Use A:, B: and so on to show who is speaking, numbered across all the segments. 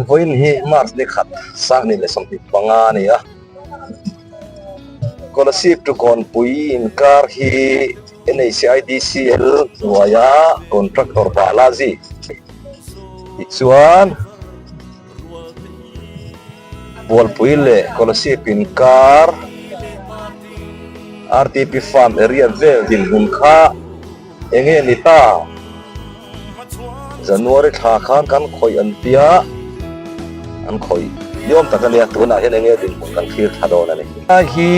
A: Voi ni Mars ni khat sang ni le som ti panga ni a scholarship to kon pui in kar hi NACIDCL waya contractor balazi chuan bol pui le scholarship in kar RTP farm area vel din hun kha enge ni ta January tha khan kan khoi an pia an khoi yom takania tuna hen enge din kan thir thadona ni hi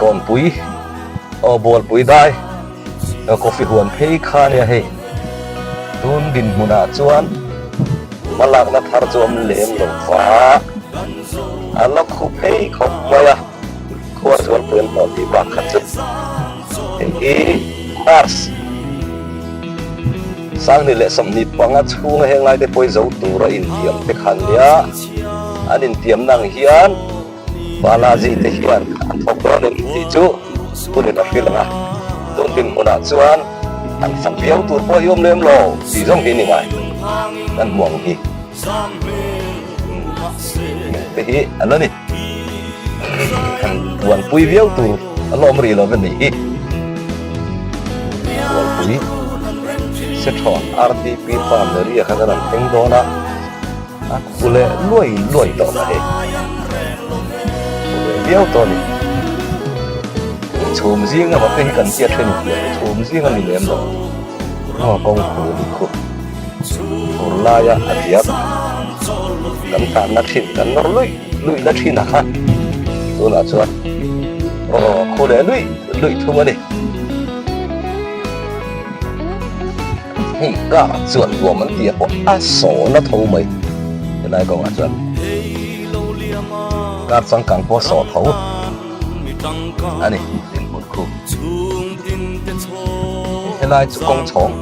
A: kon pui o bol pui dai coffee huan phei khan ya he tun din muna chuan malak na thar chom lem lo fa ala khu phei khom maya khwa chuan pen to ti ba khat chu e Mars sang ni le som ni panga chunga hengai te poi zo tura in tiam te khan lia an in tiam nang hian balaji te hian thok ron in ti chu tunin a filanga tun bin muna chuan an sang piau tur po yom lem lo ti jong hi ni mai kan muang hi te hi an ni kan buan pui viau tur alom ri lo ven ni hi buan pui sẽ chọn RTP family ở khán giả thành đó na, kule lôi đó là hết, béo to này, chùm riêng mà cái cần thiết trên này, chùm riêng là mình làm đó, nó công cụ, la ya adiat, kan na thìn, kan nó lôi na thìn à ha, đó là chuan, kule lôi thôi mà đi. Cả chuẩn của mình thì có số nó thâu mày cái này còn là chuẩn cả sang càng có số thâu anh này đến một khu cái này công廠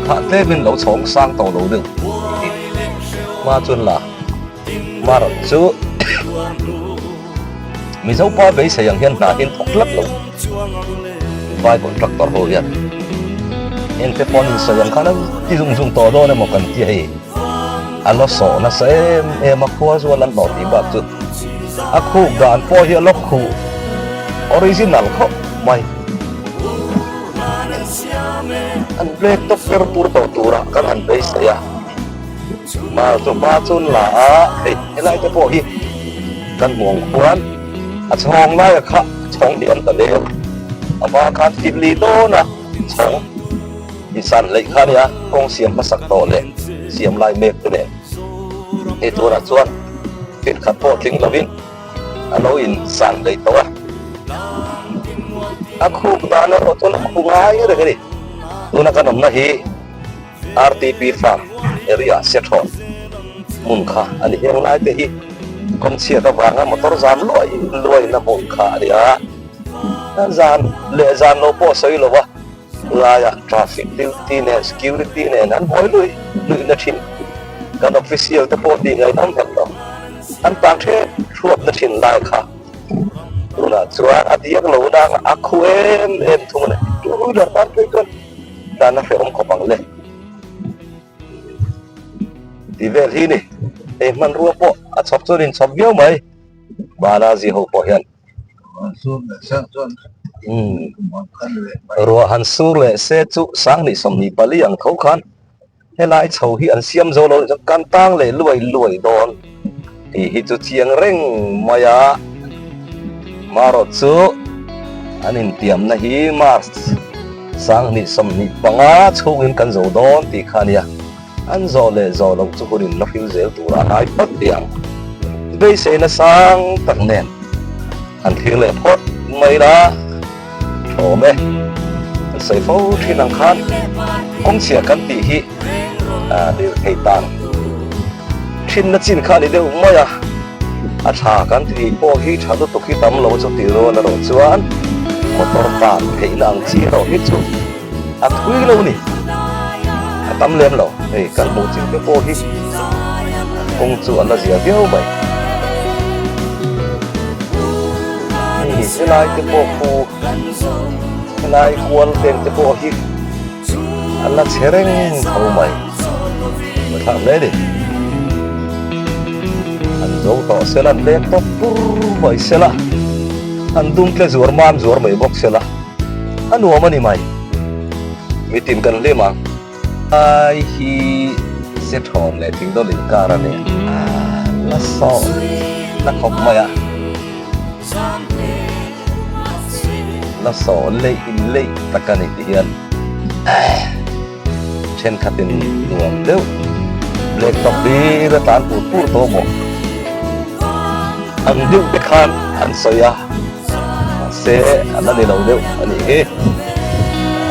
A: 他这边老廠sang到老了mà chuẩn là mà rồi chứ mình dấu qua bấy sẽ hiện là hiện thóc lắm luôn vai còn trắc tọt hồ hiện en te pon sa yang khana ti zung to do na mo kan ti hai alo so na sa ma khwa zo lan no ti ba chu a khu gan po hi lo khu original kho mai an black to per pur to tura kan an be sa ya ma chun la ei lai te po hi kan mong kwan a chong lai kha chong diam ta le ama kan ti li do na chong isan lei khani ya kong siam masak to le siam lai mek tu le e tu ra chuan fit khat po tling lovin alo in san lei to a khu ba na ro to na khu ngai re ke ni tu na kanom na hi RTP farm area seton mun kha ani heng lai te hi kon sia ta wanga motor jam loi na mun kha dia zan le zan no po soi lo wa la traffic duty ne security ne nan boy lui na thin kan official te po ti ngai tam tam an tang the thuap na thin lai kha tuna chuan adiak lo dang akhu em thu ne tu da tan pe kon dan na fe om ko bang le ti vel hi ni e man ru po a chop churin chop viau mai bala ji ho po hian rồi hắn sur lệ xe chú sáng ni som ni pali ang thâu khan he lai chầu hi an siam zo lo kan tang le luai don hi chu chiang reng maya maro chu anin tiam na hi Mars sang ni som ni panga chungin kan zo don ti khania an zo le zo lo chu hurin la fil zel tu ra hai pat tiang be se na sang tak nen an thir le phot mai da ôm ấy, xây phố thiên năng khan, công xia căn tỉ hi, đều hay tàn, thiên nó chín khan đi đều mới thà căn tỉ po hi thà tôi tục hi tắm lâu cho tỉ rồi là rồi chuan, một tор tàn hay năng chỉ rồi hết chú, thui lâu nè, tắm lên lâu, ấy căn bộ chính cái po hi, công chuan là gì biết không vậy? Cái này cái po lai kual teng te po hi alla chereng thau mai ma tham le đi an zo to selan lem to pur mai sela an dum tle zuar man zuar mai bok sela anu mani mai mi tim kan le ma ai hi se thon le ting do lin kara ne la so la khop mai à la so le in le takani hian chen khatin nuam deu lek tok đi ra tan pu pu to mo an deu te khan an soya se an ni lo deu ani he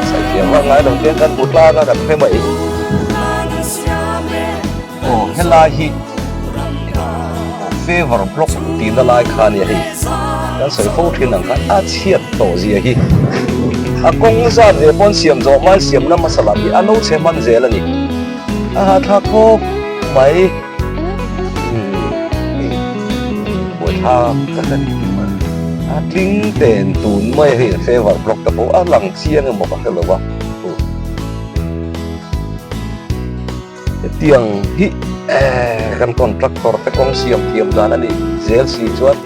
A: sai kia wa ngai đầu tiên kan put la ka kan phe mai helai hi favor block tin da lai khan ya hi kan soi fo thin ang khan a chiat to zia hi a kong za de pon siam zo man siam na masala hi ano che man zel ani a tha ko mai boi tha ka kan a ting ten tun mai hi favor block ta po a lang chiang mo ba hello ba tiang hi kan kontraktor te kong siam tiam dan ani zel si chuan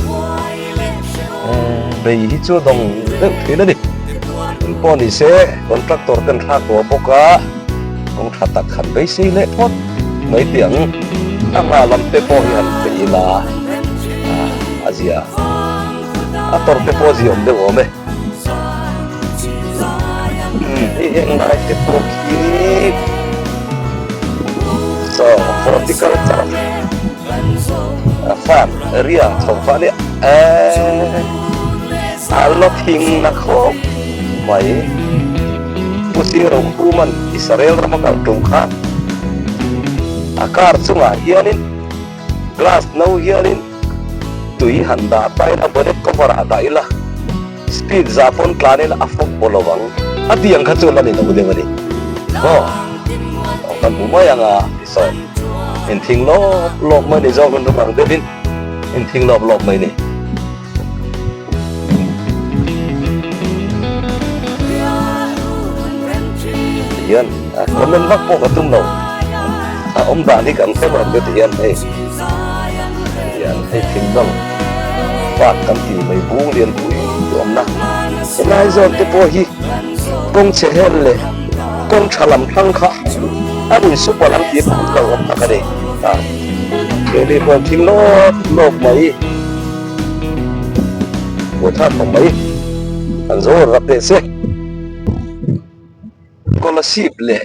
A: bei hi chu dong deuh thin ani pon ni se kontraktor kan tha ko boka kong tha tak khan bei sei le thot mai tiang anga lam te po hi an bei la azia ator te po ziom de ome eng mai te po ki so vertical taraf fan ria so fan alot hing na ko mai pusing ro kuman Israel ramakal tungkha akar chunga hianin glass no hianin tui handa tai na bonet cover ata ila speed zapon klanin afok bolowang atiang kha chula ni no de mani ho kan bumai anga so in thing lo mai ni zo kan bang devin in thing lo mai ni hian comment vak po ka tum lo om da ni kan se ban de hian ei hian ei thing dong phát kan ti mai bung lian pui om na nai zo te po hi kong che hel le kong chalam thang kha anh super lắm tiếp đầu ông ta cái này để còn thình lộc mấy của thằngของmấy anh rồi gặp để xe con là ship lệ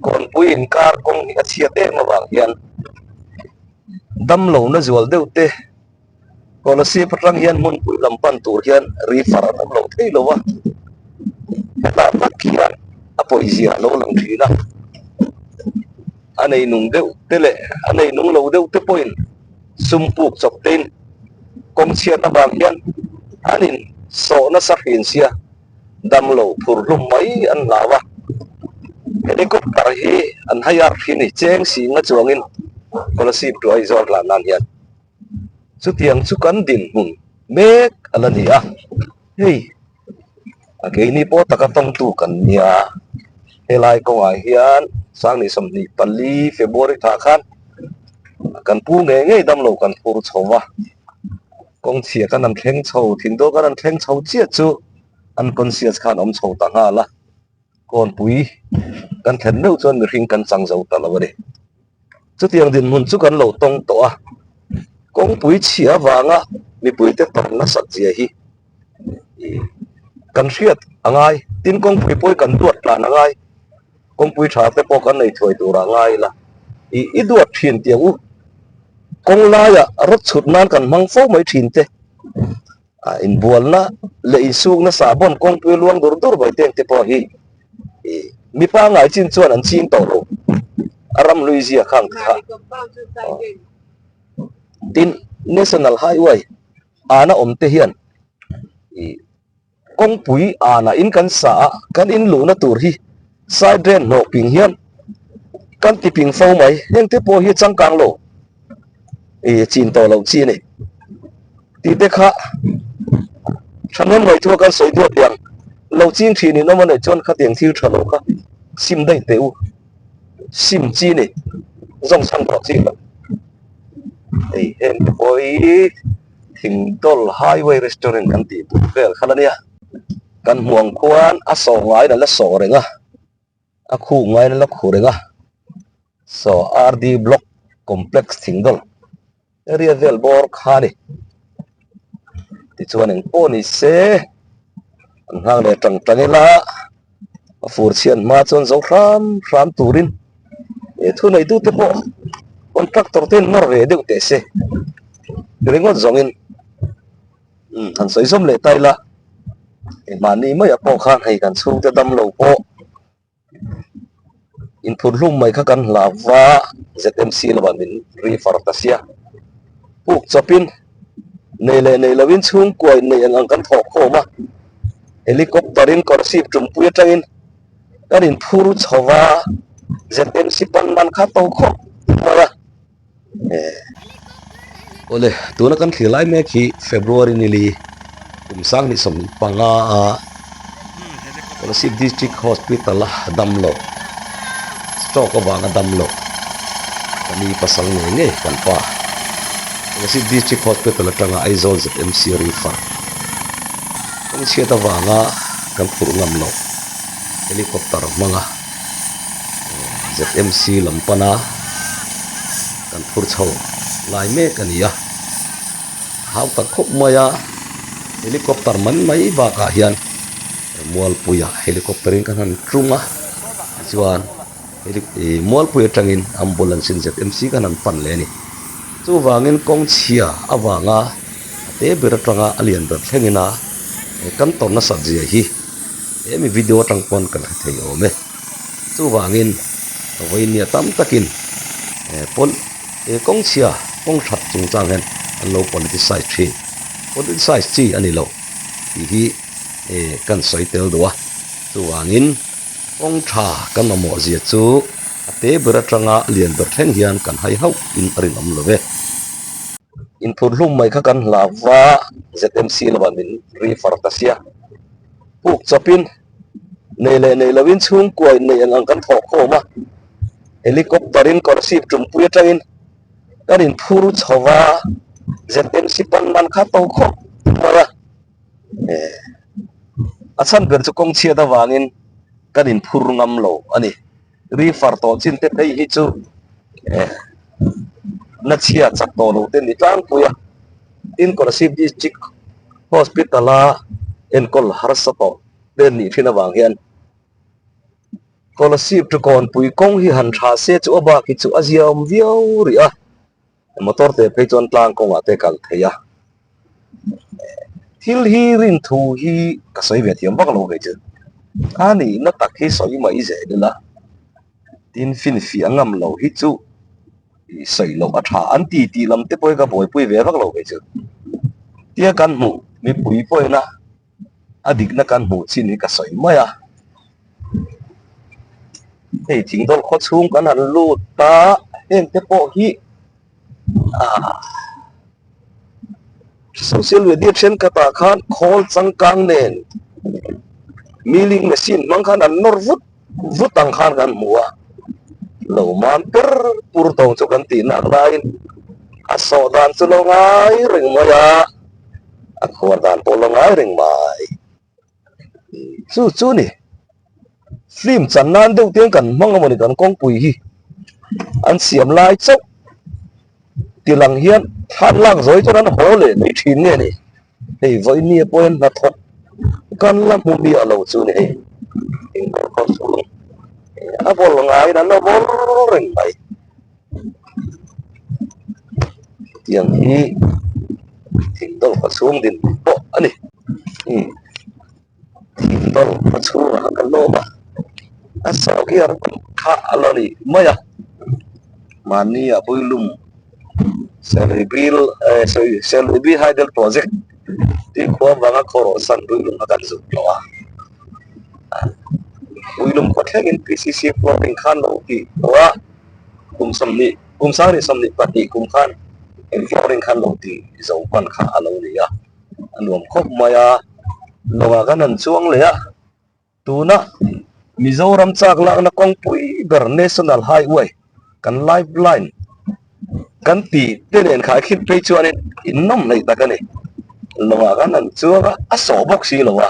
A: còn bùi in car con cái chia tê mà vàng hiền đâm lẩu nó ruột đều tê còn là ship răng hiền muốn bùi làm pan tour hiền refer đâm lẩu thế lâu à ta bắt hiền apoi zia lo lang thina anei nung deuh tele anei nung lo deuh te point sumpuk chok ten kong chia ta bang hian anin so na sa hin sia dam lo phur rum mai an lawa helicopter hi an hayar phini cheng si nga chuangin scholarship to ai zor la nan hian chu tiang chu kan din hun mek alani a hey cái ni po takatong tu kan nia helai ko ai hian sang ni som ni pali February tha khan kan pu nge nge dam lo kan pur chowa kong chia kan an thleng chho thing do kan an thleng chho chia chu an conscious khan om chho ta nga la kon pui kan thlen no chon mi ring kan chang zo ta la wari chu tiang din mun chu kan lo tong to a kong pui chia wanga mi pui te tor na sak chia hi kan riat angai tin kong pui poi kan duat la angai kong pui tha te po kan nei thoi tu ra ngai la i duat thin tiang u kong la ya rot chut nan kan mang fo mai thin te in bual na le in suk na sabon kong pui luang dur dur bai teng te po hi mi pa ngai chin chuan an chim to ro aram luizia khang tha tin national highway ana om te hian kong pui ana in kan sa kan in lu na tur hi side drain no ping hian kan ti ping fo mai heng te po hi chang kang lo chin to lo chi ni ti te kha thanem ngai thua kan soi thua tiang lâu chiên thì nó mà để chọn khát tiếng thiêu trở lâu khá sim đây tiêu sim chi này dòng sang bỏ chi vậy thì em với thỉnh tol highway restaurant kan ti về khá là kan muang kwan a so ngai na la so renga a khu ngai na la khu renga so RD block complex thingdol area vel bor khani ti chuan en poni se an hang le tang tangela a fur chian ma chon zo ram turin e thu nei tu te po contractor ten mar ve deuh te se ringot zongin han soi som le tai la e mani mai a po khan hei kan chung te dam lo po in phun lum mai kha kan lawa ZMC la ban min refer tasia puk chopin nei lawin chung koi nei ang kan thok khoma helicopterin korsip tumpu tangin kan in phuru chowa ZMC pan man kha to kho mara ole tuna kan khilai me khi February nili kumsang ni som panga Kolasip District Hospital damlo stroke awanga damlo kani pasal nge kan pa Kolasip District Hospital atanga Aizol ZMC refer kani sieta wanga kan purungam lo helicopter mga ZMC lampana kan purchho lai me kania hau ta khop maya helicopter man mai ba ka hian mual puya helicopterin kan han trunga chuan mual puya tangin ambulance in ZMC kan han pan le ni chu wangin kong chia awanga te ber tanga alian ber thengina kan ton na sajia hi emi video tang pon kan thei o me chu wangin voinia tam takin pon kong chia kong that chung chang hen an lo politicize chi ani lo hi kan soi tel dowa chuangin kong tha kan mo zia chu ate bera tanga lian ber theng hian kan hai hau in arin am lo ve in phun lum mai kha kan lawa ZMC la ban min refer tasia puk chopin nei lawin chung koi nei ang kan thok khoma helicopterin korsip tumpu tangin kan in phuru chowa ZMC pan man kha to kho mara achan ber chu kong chia da wangin kan in phur ngam lo ani refer to chin te thei hi chu na chia chak to lo ten ni tang puya in Kolasip District Hospital en kol harsato den ni thina wang hian Kolasip tu kon pui kong hi han tha se chu aba ki chu aziam viau ri a motor te pe chon tlang kong ate kal theya thil hi rin thu hi ka soi ve thiam bak lo ve chu ani na tak hi soi mai ze de la tin fin fi angam lo hi chu soi lo a tha an ti lam te poi ka boi pui ve bak lo ve chu tia kan mu mi pui poi na adik na kan mu chin ni ka soi mai a hei thing dol kho chung kan han lu ta en te po hi social media chen kata khan khol changkang nen milling machine mang khan an nor vut ang khan kan muwa lo man per pur tong chu kan ti na lain aso dan chu lo ngai ring maya a khwar dan po lo ngai ring mai chu ni film chan nan deuh tiang kan mangamani kan kong pui hi an siam lai chok tilang hian than lang zoi cho nan hole nei thin nge ni hei voi ni poin na thok kan la mu bi alo chu ni hei ing ko chu a bol ngai na no bol reng bai tiang hi thing dol pa chung din po ani thing dol pa chung kan lo ba asa kia kha alani maya mania builum celebrity hydel project ti ko banga khoro san builum akan zu loa builum ko thengin PCC flooring khan lo ki wa kum samni pati kum khan in flooring khan lo ti zo pan kha alo ni ya anuam khop maya lowa kanan chuang le ya tuna Mizoram chak lang na kong pui ber national highway kan lifeline kan ti tenen khai khit pe chuan in nom nei ta kan ni lawa kan an chuwa a so bok si lawa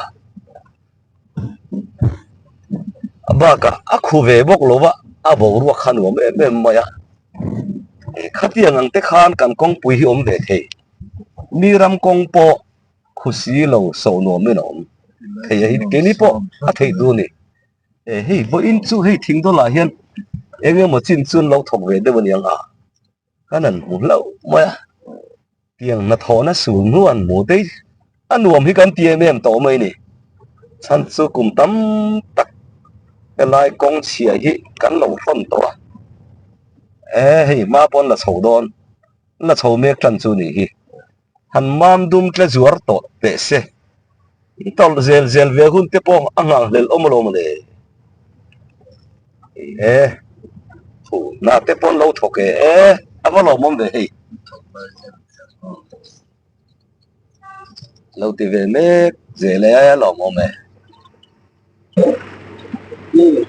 A: abaka a khu ve bok lowa a bo ru khan wo me maya khatiang ang te khan kan kong pui hi om ve the niram kong po khusi lo so no me nom thei hi ke ni po a thei du ni hei bo in chu hei thing do la hian enge mo chin chun lo thok ve de bon yang a kanan hu lo maya tiang na tho na su nuan mo te anuam hi kan tie mem to mai ni chan chu kum tam tak lai kong chia hi kan lo thon to hei ma pon la chho don la chho mek tran chu ni hi han mam dum tle zuar to pe se tol zel zel ve hun te po angang lel omolom le na te pon lo thok avalo mom ve hei lo ti ve me zele ya lo mom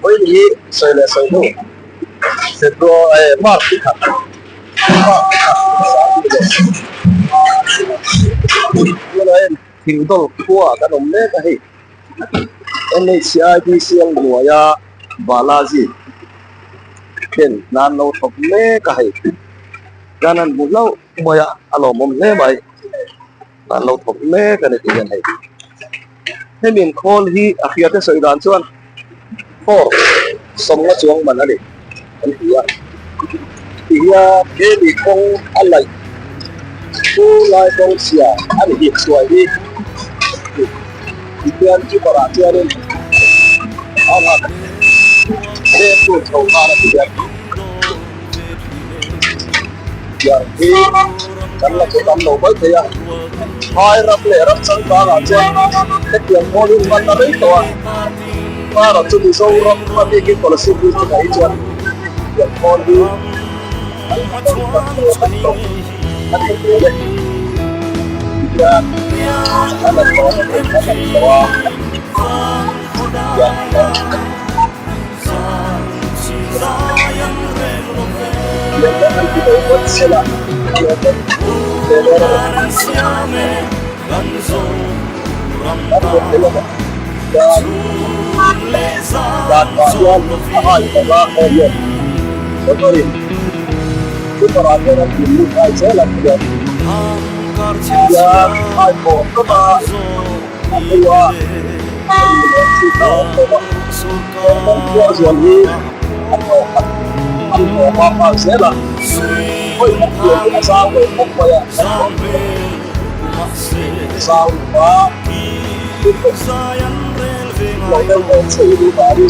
A: oi ni sai le sai no se do mar ti kha thing dol khua kan om le ka hei NHID siang nuaya Balaji ken nan lo thok le ka hei kanan bu lo moya alo mom le mai nan lo thok le ka ne tian hei hemin khol hi akhia te soi dan chuan ho som la chuang man ani an ia ke ni kong alai tu lai kong sia ani hi suai hi tian chu para tian ala để tôi thâu ra là việc giờ khi cần là tôi làm đầu mới thì hai rập lệ rập sân ta là trên cái tiền mua liên quan tớiตัวvà là tôi đi sâu rập mà đi cái policy của tôi này chứ tiền mua đi anh là có apa sẽ là ôi một người sao rồi không phải sao quá lại đâu có sự đi vào đi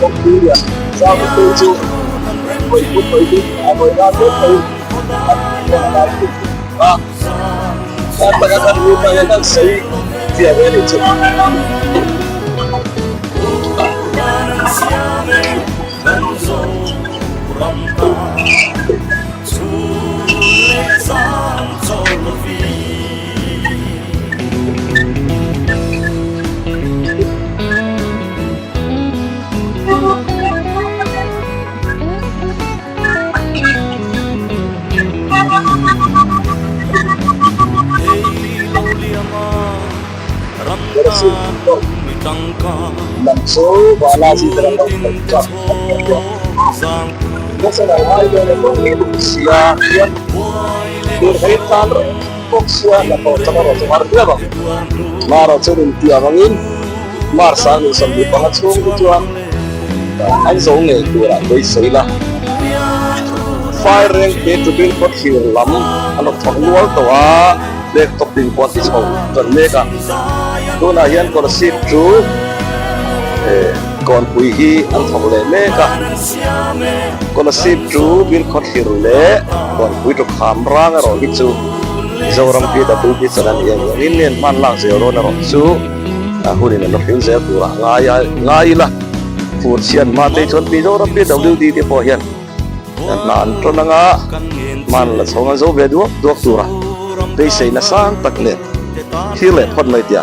A: không đi à sao mà tôi chưa ôi một người đi rồi ra tiếp từ em bây giờ xây việc về để chụp làm số và là gì đó không phải chọn nó sẽ là hai người có nghĩa xia tiền được hết tan rồi quốc xia là có cho nó rồi mà được không mà rồi cho đến tiền bằng in mà sang thì xong đi bằng số của chuan anh số nghề của là tôi xây là fire rank để tụi mình có hiểu lắm anh học luôn tòa để tập tin quan thì sâu cần nghe cả tôi là hiện còn ship chú còn quý hi ăn thòng lệ mê cả còn ship chú bin khot hiểu lệ còn quý trục khám rang rồi hít chú dâu ram kia đã tu biết sẵn yên yên yên man lang dẻo rồi nó chú hồi này nó phiền dẻo của ngay là phun xiên mà tây chuẩn bị dâu ram biết đầu đi thì bỏ hiện nàn cho nó ngã man là sống dâu về đuốc tu ra tây xây nó sang tắc nè khi lệ phật mấy tiền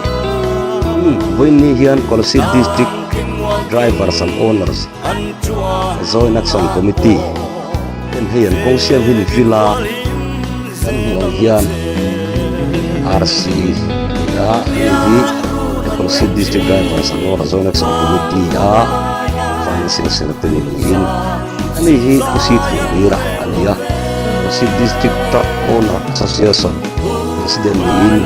A: với ni hiền Colossi District Drivers and Owners Joint Action Committee bên hiền công siang hin villa kan hiền RC ya ini Colossi District Drivers and Owners Joint Action Committee ya financing secretary in ini kusit hira ania Colossi District Truck Owner Association President in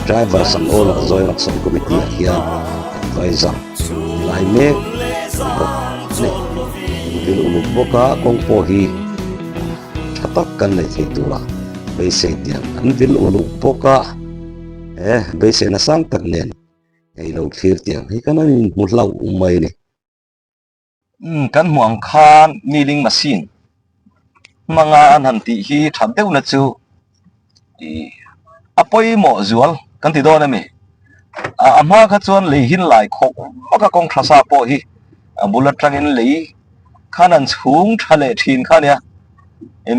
A: Drivers and Owners Joint Action Committee hiền advisor lai me vil uluk boka kong pohi thatak kan le theitura beise tiang an vil uluk boka beise na sang tak nen ei lo thir tiang hi kan an mulau umai ni kan muang khan milling machine manga an han ti hi thadeu na chu apoi mo zual kan ti do na me ama kha chuan lei hin lai khok maka kong thasa po hi bullet tangin lei khanan chung thale thin khania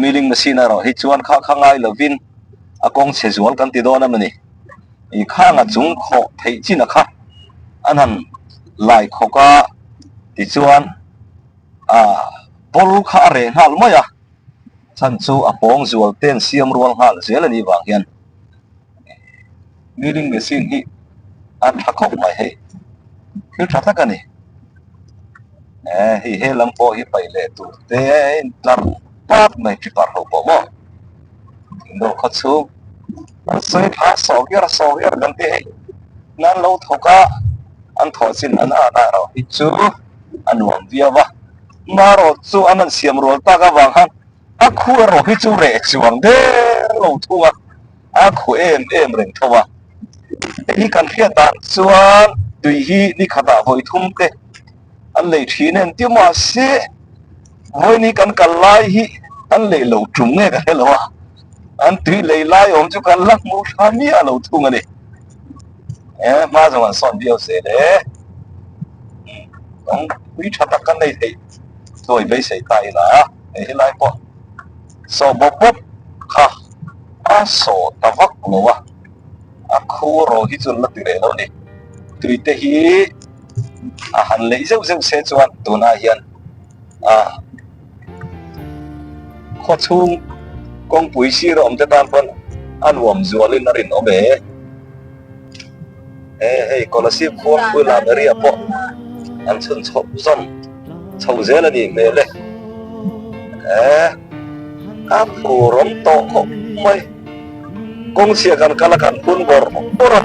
A: milling machine aro hi chuan kha khangai lovin akong chezual kan ti dona mani i khanga chung kho thei china kha anan lai khoka ti chuan pol kha re hal maya chan chu apong zual ten siam rual hal zelani wang hian milling machine hi an thakok mai he hi thatakani hi he lampo hi paile tu te lar pat mai ti par ho po mo no kho chu soi pha so ger kan te nan lo thoka an tho sin an na ro hi chu an wang via wa maro chu an siam rol ta ka wang han a khu ro hi chu re chuang de lo thua a khu em reng thowa hi kan khia ta chuan tui hi ni khata voi thum te an lei thinen ti ma se voi ni kan kalai hi an lei lo tum nge ka hello an tui lei lai om chu kan lak mu thami a lo thung ani ma jong an son bio se le ong wi thata kan nei thei toi bei sei tai la hi lai po so bo pop kha a so tawak lo wa a khu ro hi chun la ti re lo ni tui te hi han lei zeu se chuan tuna hian kho chung kong pui si rom te tan pon an wom zualin rin obe Colossi khom pui la ria po an chun chop zom chau zela ni me le a khu rom to kho mai kong sia kan kala kan pun bor ora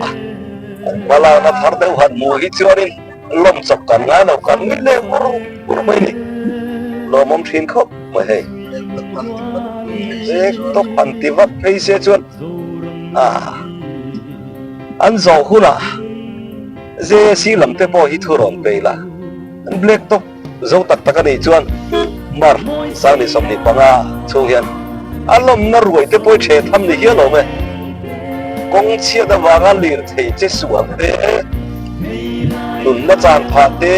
A: wala na thar deu han mu hi chuanin lom chok kan nga lo kan mi le bor mai ni lo mom thin khop mai he to panti wat phei se chuan an zo hula je si lam te po hi thuron peila an black top zo tak tak ani chuan mar sang ni som ni panga chu hian alom na ruai te poi the tham ni hi lo me kong chia da wanga lir thei che suam te nun na chan pha te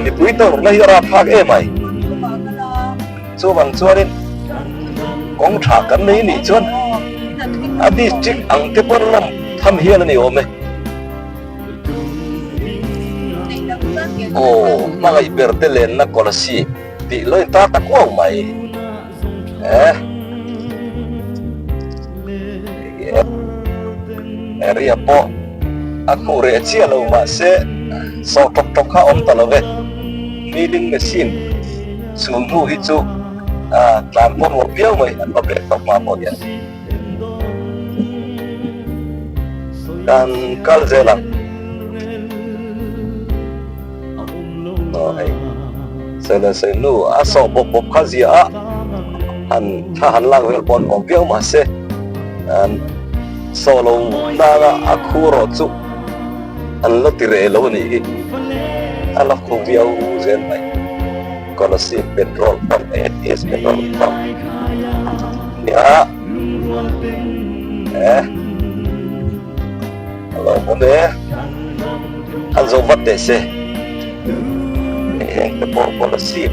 A: mi pui to na yara phak e mai chu bang chuanin kong tha kan nei ni chuan adi chik ang te pon lam tham hian ani ome magai berte len na Colossi ti loi ta ta ko mai area po aku re chia lo ma se so tok kha om talove milling machine sum hu hi chu tlam po mo piao mai an ba bre tok ma po dia dan kal zela sela selu aso pop khazia an tha han lang wel pon om piao ma se an solo naga aku ro chu an lo tire lo ni ala ko viau zen mai Colossi petrol pump AS petrol pump ya alo mone an zo vate se te po Colossi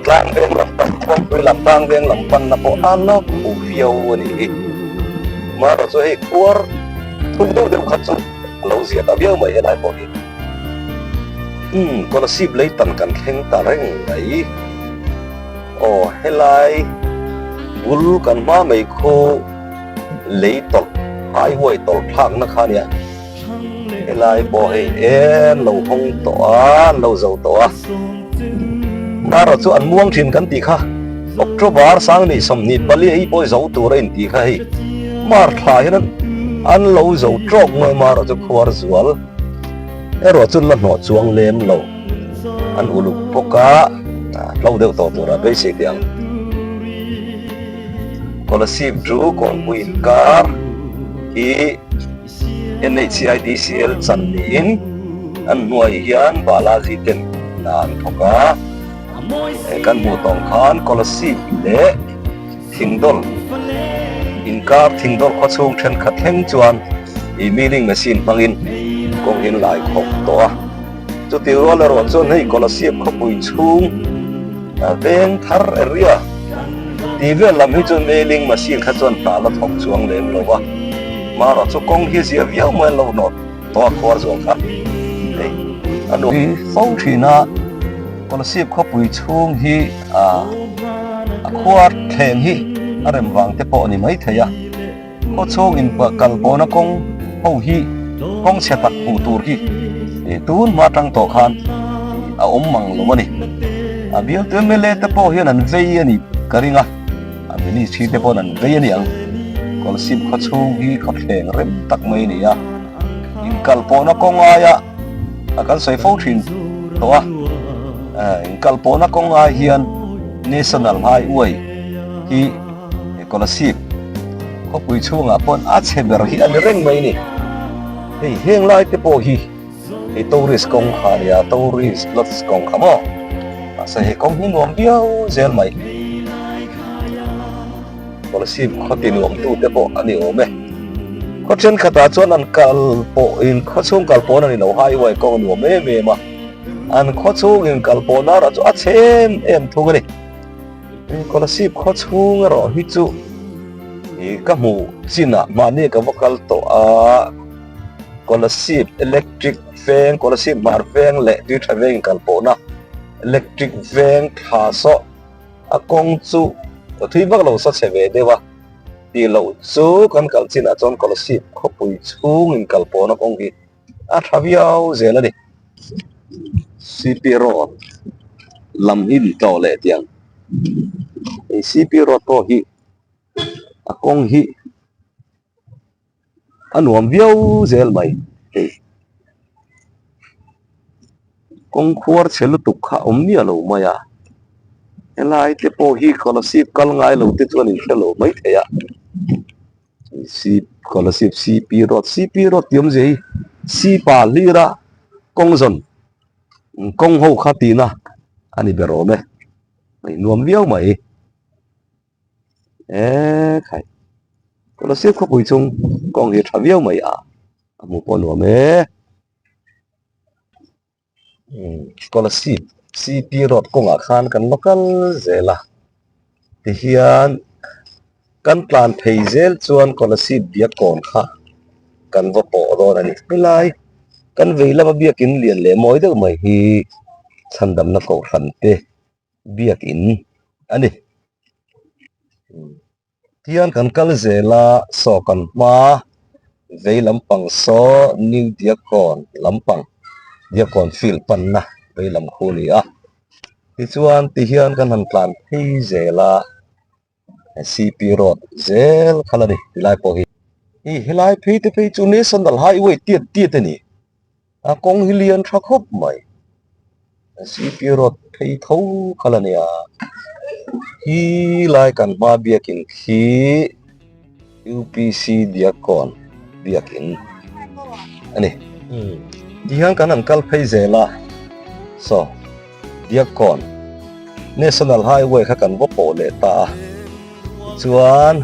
A: tlang veng lam pan po lam tang veng lam pan na po ala ko viau ni maro so he kuar tung do dem khatsu lâu diệt ta biết mấy lại bỏ đi con là ship lấy tận cần khen ta reng đấy hay lại bul cần má mấy cô lấy tọt ai quay tọt thang nó khá nhỉ hay lại bỏ em lâu không tỏa lâu dầu tỏa ta rồi cho ăn muông trên cắn tì kha October sang này sầm nịt bali ấy bôi dầu tù ra tì kha hi mar thai nên ăn lâu dầu trọc mà rồi cho khoar zual rồi cho lần họ chuang lên lâu ăn ulu poka lâu đều tỏ tù ra bây giờ tiếng còn là ship chú còn quên car hi NHCIDCL chân nín ăn nuôi hiền và là gì tiền nàn poka kan mu tong khan scholarship le thingdol inkar thingdol kho chung then kha theng chuan milling machine bangin kong in lai khop to chu ti ro la ro chon hei scholarship kho pui chung veng thar area ti ve lam hi chon milling machine kha chon ta la thok chuang lem lo wa ma ro chu kong hi sia viau mai lo no to khor zong kha anu phong thina scholarship kho pui chung hi khuat theng hi arem wang te po ni mai theya kho chung in pa kalpona kong ho hi kong chetak pu tur hi tun ma tang to khan om mang lo mani bial te mele te po hian an vei ani karinga mini chi te po an vei ani ang scholarship kho chung hi kho theng rem tak mai ni ya in kalpona kong aya kan soi fo thin to kalpona kong ai hian national highway hi scholarship ko pui chunga pon a cheber hi an reng mai ni hei heng lai te po hi tourist kong khania tourist lots kong khamo sa he kong hi nuam biao zel mai scholarship ko tin nuam tu te po ani ome ko chen khata chon an kalpo in kho chung kalpona ni lo highway kong nuam me ma an kho chung in kalpona ra chu a chem em thung ni scholarship kho chung ro hi chu ka mu sina mani ka vocal to scholarship electric veng scholarship mar veng le ti thaveng kalpona electric veng tha so akong chu thui bak lo sa cheve dewa ti lo chu kan kal china chon scholarship kho pui chung in kalpona kong hi a thaviau zela ni CP Road lam in to le tiang CP Road to hi akong hi anuam viau zel mai kong khuar chelu tukha omni alo maya elai te po hi scholarship kal ngai lo te chuan in hello mai theya scholarship CP Road tiam jei si pa lira kong zon kong ho khatina ani bero me mai nuam viau mai khai scholarship kho pui chung kong hi thaviau mai mu pon nuam scholarship CP Road kong khan kan local zela ti hian kan plan theizel chuan scholarship bia kon kha kan vo po ron ani pilai kan veila ma biakin lian le moi deuh mai hi chandam na ko ran te biakin ani tian kan kal zela so kan ma veilampang so new diakon lampang diakon fil panna veilam khuni ti chuan ti hian kan han plan hi zela CP Road zel khalani tilai po hi hilai phi te phi chu national highway tiat ani kong hilian thakop mai CP Road thei tho khalani hi lai kan ma biakin khi UPC diakon biakin ani dihan kan angkal phei zela so diakon national highway kha kan bo po le ta chuan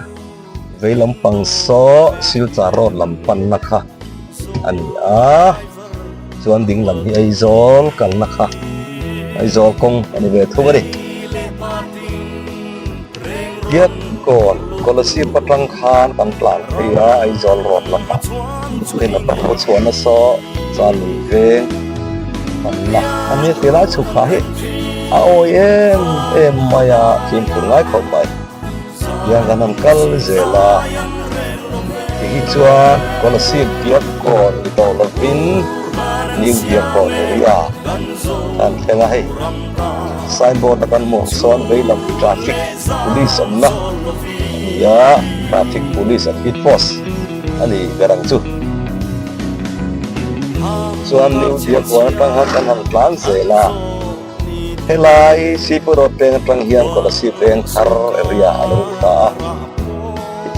A: veilampang so silcha road lampan na kha ani chuan ding lam hi aizol kal na kha aizol kong ani ve thung ani diakon la si patrang khan kan tlang thia ai zol rot la ta nên là tập có chuan nó so cho lùi về còn là anh ấy thì lái chụp phải ôi em mày à phim của lái không phải yang cái nằm cắt dễ là thì khi chuan có là xiêm kiết còn đồ là vin nhiều việc còn đấy à anh thấy ngay signboard là con một son với làm traffic police ông nó ya traffic police at post anh ấy garang chu chuan new dia ko tang han kan han plan se la helai si puro peng tang hian ko la si peng thar area alo ta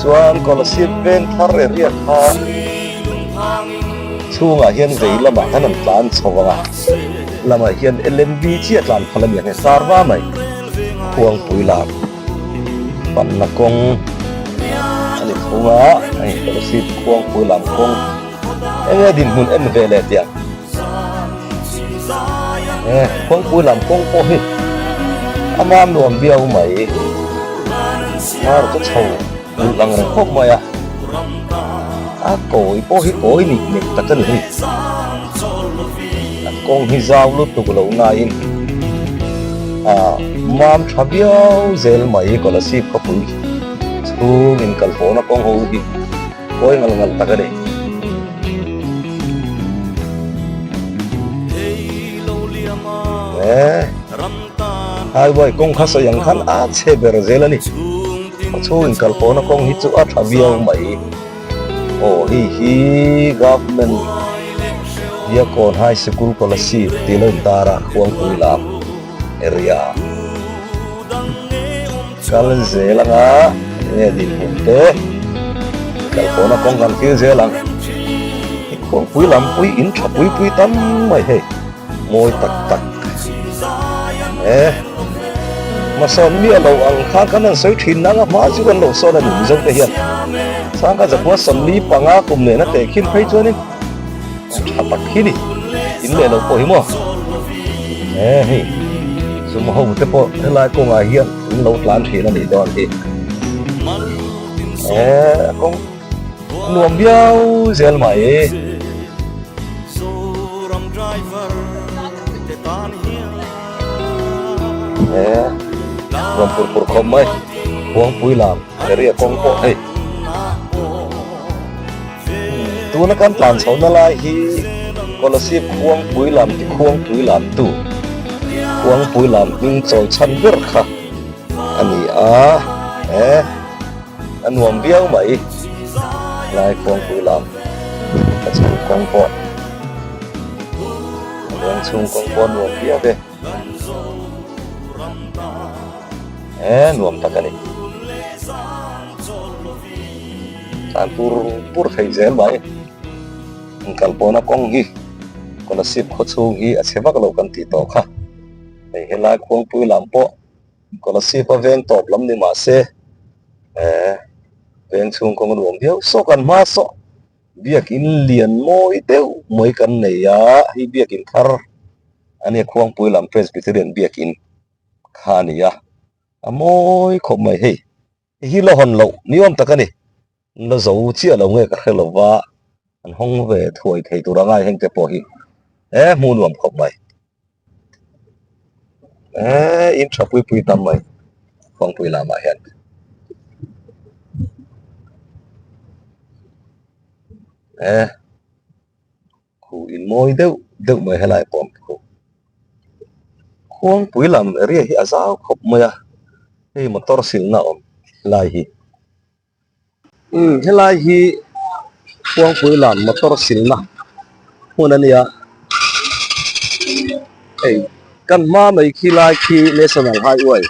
A: chuan ko la si peng thar area kha chunga hian vei lama kan han plan chawanga lama hian LMB chi atlan phalam yang sarwa mai khuang puila pan na kong ani khunga ai ko la si khuang puila kong nghe din hun em về lệ tiang khuang pui làm kong po hi amam nuam biao mai mar ko chau lang rang khop mai a koi po hi koi ni nek takan hi kong hi zaw lu tu lo na in mam thabiao zel mai ko la si ko pui chung in kal po na kong ho hi koi ngal ngal takane hai boy kong khasa yang khan a che berzela ni chu in kalpona kong hi chu a thabiao mai o hi government ya kon high school policy tilon tara khuang puilam area kalan zela nga ne din punte kalpona kong kan ki zela kong puilam pui in thapui pui tam mai he moi tak tak mà son mi ở đầu ăn khá cái năng sấy thìn nắng má chứ còn đầu son là đủ giống cái hiện sáng cái giấc mơ son mi bằng á cùng này nó để khiến thấy chưa nên chả tắc khi đi in để đầu cổ hiếm à dù mà hồng cái bộ thế lại cùng à hiện in lâu lán thì nó để đòn thì con nuông biao zel mày Rampur pur komai, kuang pui lam, area kong po hey. Tu na kan plan sau na lai hi, kalau si kuang pui lam di kuang pui lam tu, kuang pui lam ing choi chan berkha, ani anuam biao mai, lai kuang pui lam, kacang kuang po, kuang chung kuang po nuam biao be. Nuam takani tan pur thei zel mai kalpona kong hi kola sip kho chung hi a chewak lo kan ti to kha ei helai khuang pui lam po kola sip a veng top lam ni ma se veng chung kong nuam biao so kan ma so biak in lian moi teu moi kan nei ya hi biak in thar ani khuang pui lam presbyterian biak in khani ya amoi khop mai hei hi lo hon lo niom takani lo zo chi lo nge ka khelo wa an hong ve thoi thei tu rangai heng te po hi mu nuam khop mai in thapui pui tam mai khong pui la ma hian khu in moi deu mai helai pom khu khong pui lam area hi azao khop mai hi motor sil na om lai hi helai hi khuang pui lam motor sil na hunania kan ma mai khi lai khi national highway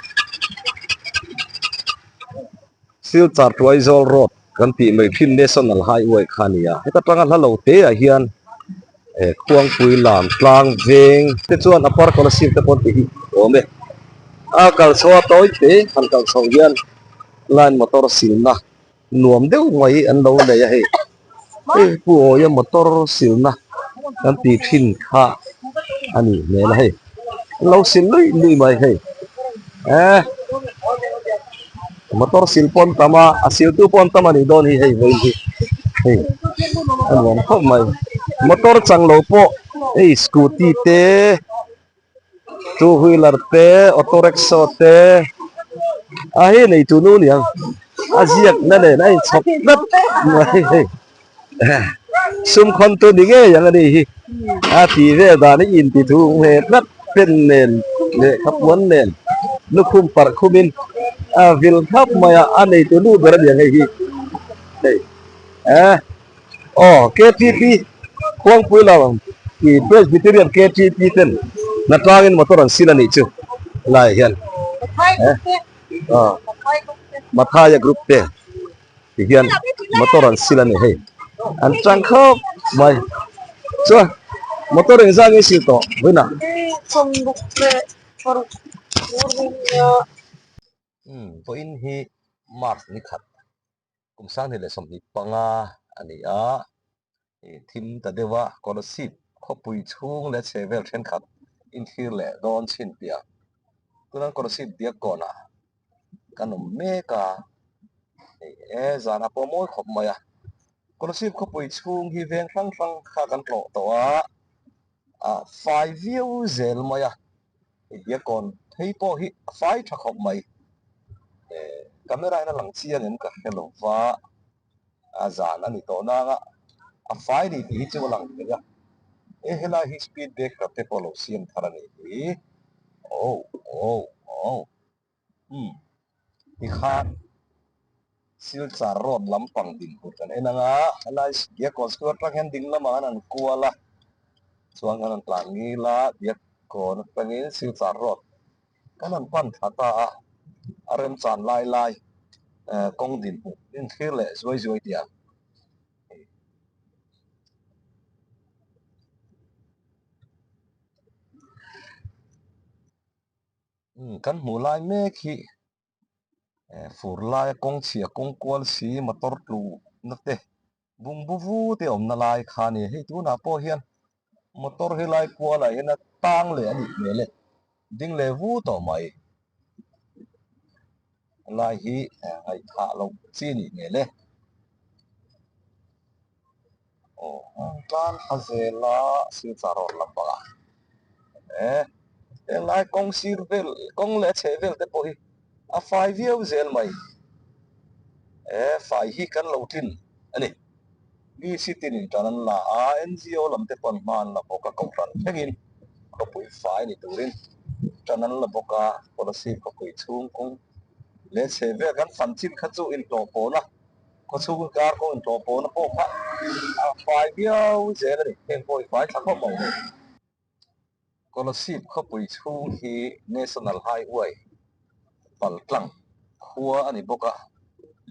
A: sil char tuai zol road kan pi mai phin national highway khania heta tangal halo te a hian khuang pui lam tlang veng te chuan apar kola sil te pon hi ome kal so toy te han kal so hian line motor sil na nuam deu ngai an lo nei a he pu ya motor sil na kan pi phin kha ani ne la he lo sil lui mai he motor silpon tama asil tu pon tama ni don hi hei voi hi hei an wan khop mai motor changlo po ei scooty te two wheeler te auto rickshaw te a hi nei tu nu ni ang aziak na le nai chok dat mai hei sum khon tu ni nge yang ani hi a ti ve da ni in ti thu he dat pen nen le khap wan nen lu khum par khumin a vil khap maya anei tu nu ber dia ngai hi hei KTP khuang pui lawang ki Presbyterian KTP ten na tangin motoran sila ni chu lai hian Mathaya group te thì hiện motor sila ni hey an chang khop mai so motor in sang isi to với na poin hi mark ni khat kum sang ni le som ni panga ani a thim ta dewa scholarship khopui chung le chevel then khat in thir le don chin pia tunan scholarship dia kona kanom meka zana pomoi khop maya scholarship khopui chung hi veng thang thang kha kan tlo to a 5 view zel maya dia kon thei po hi 5 tha khop mai camera na lang chian en ka hello wa azan ani to na nga a 5 ni hi chu lang ga hela hi speed break te polo siam tharani hi oh hi khan sil char ron lampang din put kan enanga alai dia kon skur tang hen ding lama an kuala chuang an tlang ni la dia kon pangin sil char ron kanan pan thata arem chan lai kong din pu in khir le zoi dia kan mulai me khi fur lai kong chia kong kwal si motor tu na te bung bu vu te om na lai kha ni hei tu na po hian motor he lai kwal ai na tang le ani me le ding le vu to mai lai hi ai tha lo chi ni me le kan azela si charon la pa lai kong sir vel kong le che vel te po hi a 5 year zel mai fai hi kan lo tin ani gi sitin tanan la NGO lam te pon man la boka kongran thegin ko pui fai ni turin tanan la boka policy ko pui chung kong le che ve kan fan chin kha chu in to po na ko chu ka ko in to po na po kha a 5 year zel ni pen poi fai tha ko mo scholarship ko pui chung hi national highway pal tlang khua ani boka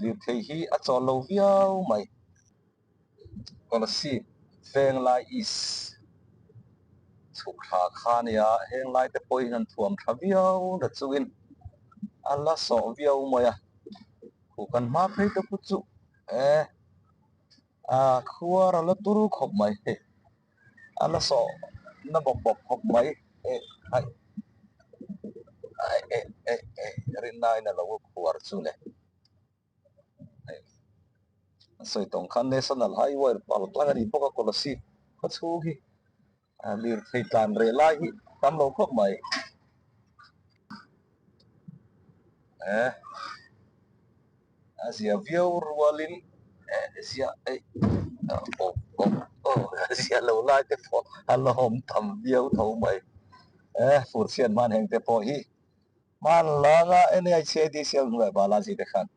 A: liu thei hi a chon lo viau mai scholarship veng lai is chuk tha khania heng lai te poi han thuam tha viau da chuin alla so viau maya ku kan ma phei te pu chu khuar ala turu khop mai alla so na bok bok khop mai ai rin nai na lo khuar chu le soi tong khan national highway pal tlang ani boka scholarship kha chu hi lir thei tan re lai hi tam lo khop mai Asia viau rualin Asia Asia lo lai te pho alo hom tam viau tho mai fur sian man heng te pho hi man la nga NI che di sel ngai ba la ji te khan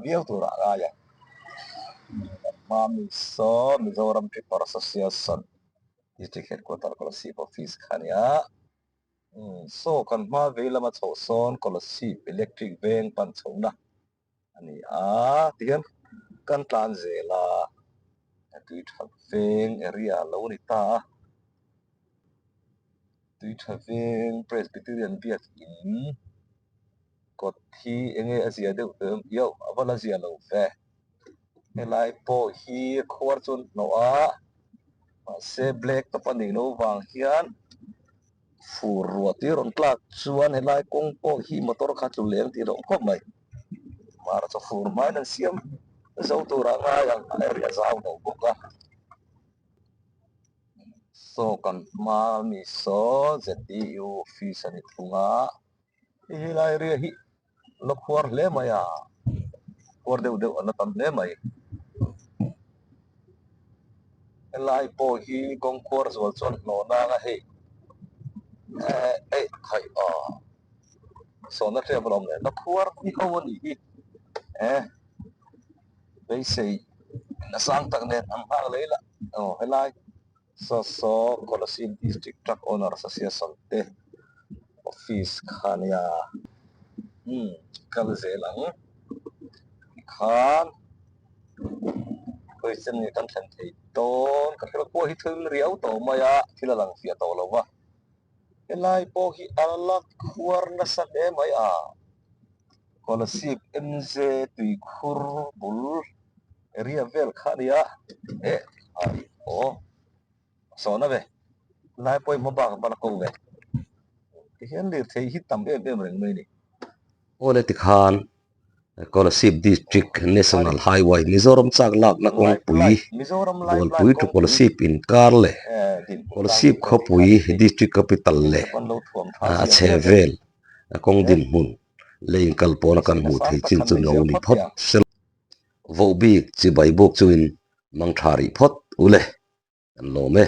A: viau tu ra ga ya mami so Mizoram People Association district headquarter ko si office khan ya so kan ma vela ma chho son ko si electric van pan chona ani tian kan tlan zela tui thak veng area lo ni ta tui thak veng Presbyterian biak in kot thi enge asia deuh yo avala zia lo ve helai po hi khwar chun no se black to pani no wang hian fur ruati ron tlak chuan helai kong po hi motor kha chu leng ti rong khop mai mar cho fur mai nan siam zo tu ra nga yang area zau no boka so kan ma mi so ZDU office ani thunga hi lai ria hi lokwar le maya war deu an tam le mai lai po hi kong kwar zol chon no na nga he hai so na tre blom le lokwar hi awani hi bây giờ na sang tak net am ha leila helai so Colosseum District Truck Owner Association te office khania kal zelang khan question ni kan than thei ton ka khela ko hi thil riau to maya thilalang fia to lowa helai po hi alak khuar na sa de maya Colosseum MZ tui khur bul area vel khania ai so na ve lai poi mo ba ba ko ve hian le thei hi tam em reng mai ni ole ti khan Colosseum District National Highway Mizoram chak lak na kong pui bol pui to Colosseum in Karle Colosseum kho pui district capital le a chevel kong din mun lein kalpona kan mu thei chin chu no ni phot sel vo bi chi bai bok chuin mang thari phot ule an lo me